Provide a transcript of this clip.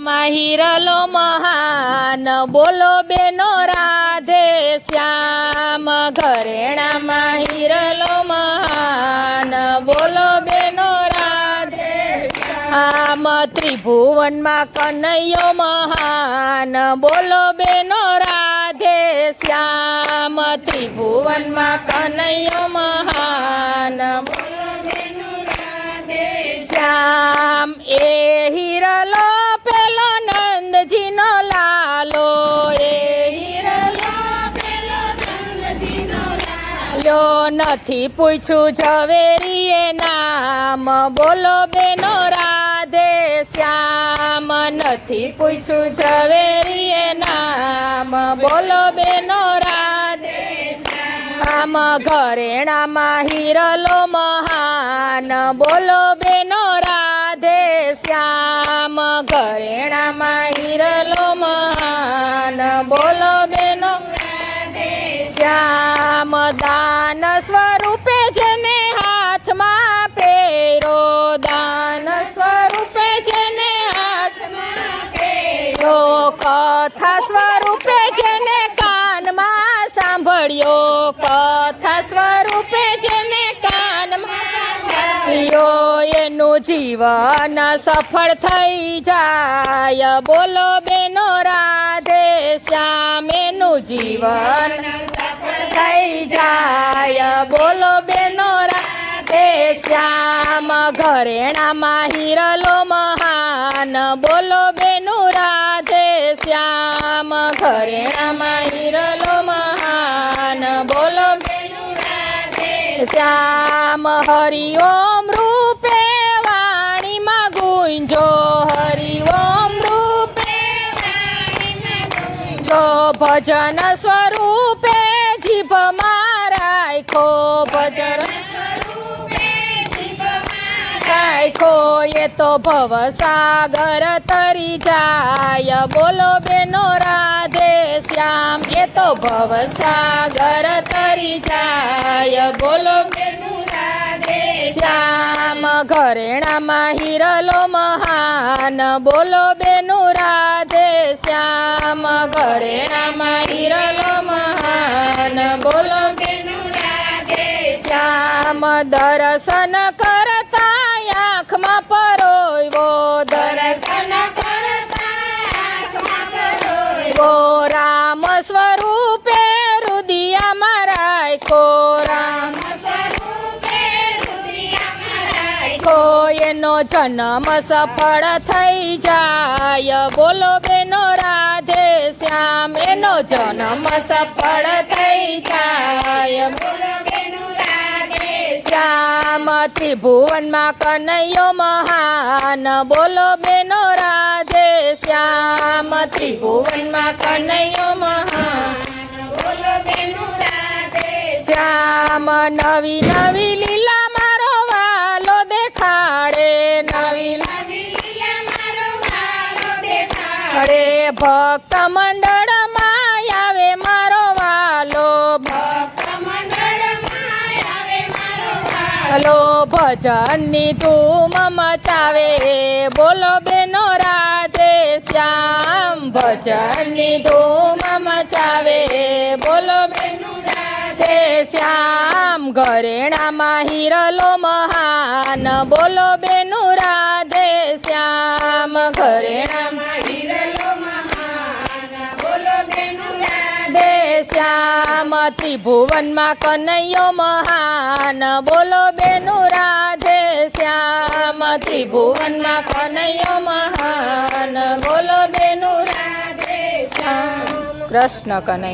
હિરલો મહાન બોલો બેનો રાધે શ્યામ ઘરેણામાં હિરલો મહાન બોલો બેનો રાધે શ્યામ ત્રિભુવનમાં કનૈયો મહાન બોલો બેનો રાધે શ્યામ ત્રિભુવનમાં કનૈયો મહાન શ્યામ એ હિરલો પેલો નંદજીનો લાલો એ હિરલો પેલો નંદજીનો લાલો નથી પૂછ્યું ઝવેરીએ નામ બોલો બેનો રાધે શ્યામ નથી પૂછ્યું ઝવેરીએ નામ બોલો બેનો રાધે શ્યામ ઘરેણામાં હિરલો મહાન બોલો બેનો રાધે શ્યામ ઘરેણામાં હિરલો મહાન બોલો બેનો રાધે શ્યામ દાન સ્વરૂપે જેને હાથમાં પહેરો દાન સ્વરૂપે જેને હાથમાં પહેરો કથા સ્વરૂપે જેને કાનમાં સાંભળ્યો કથા સ્વરૂપે જેને કાનમાં એનું જીવન સફળ થઈ જાય બોલો બેનો રાધે શ્યામ એનું જીવન સફળ થઈ જાય બોલો બેનો રાધે શ્યામ ઘરેણામાં હિરલો મહાન બોલો બેનો રાધે શ્યામ ઘરેણામાં હિરલો મહાન બોલો બેનો રાધે શ્યામ હરિઓમ રૂપે વાણીમાં ગુંજો હરિઓમ રૂપે વાણીમાં ગુંજો ભજન સ્વરૂપે જીભમાં રાખો ભજન સ્વરૂપે જીભમાં રાખો એ તો ભવસાગર તરી જાય બોલો બેનો રાધે શ્યામ એ તો ભવસાગર તરી જાય બોલો બેનો રાધે શ્યામ ઘરેણામાં હિરલો મહાન બોલો બેનો રાધે શ્યામ ઘરેણામાં હિરલો મહાન બોલો બેનો રાધે શ્યામ દર્શન કરતા આંખમાં પરોવ્યો દર્શન કરતા આંખમાં પરોવ્યો રામ સ્વરૂપે રુદિયામાં રાખો રામ એનો જન્મ સફળ થઈ જાય બોલો બેનો રાધે શ્યામ એનો જન્મ સફળ થઈ જાય બોલો બેનો રાધે શ્યામ ત્રિભુવનમાં કનૈયો મહાન બોલો બેનો રાધે શ્યામ ત્રિભુવનમાં કનૈયો મહાન બોલો બેનો રાધે શ્યામ નવી નવી લીલા નવી નવી લીલા મારો વાલો દેખાડે ભક્ત મંડળમાં આવે મારો વાલો ભક્ત મંડળમાં આવે મારો વાલો ભજનની ધૂમ મચાવે બોલો બેનો રાધે શ્યામ ભજનની ધૂમ મચાવે બોલો બેનો રાધે શ્યામ ઘરેણામાં હિરલો મહાન બોલો બેનો રાધે શ્યામ ઘરેણામાં હિરલો મહાન બોલો બેનો રાધે શ્યામ ત્રિભુવનમાં કનૈયો મહાન બોલો બેનો રાધે શ્યામ ત્રિભુવનમાં કનૈયો મહાન બોલો બેનો રાધે શ્યામ કૃષ્ણ કનૈયા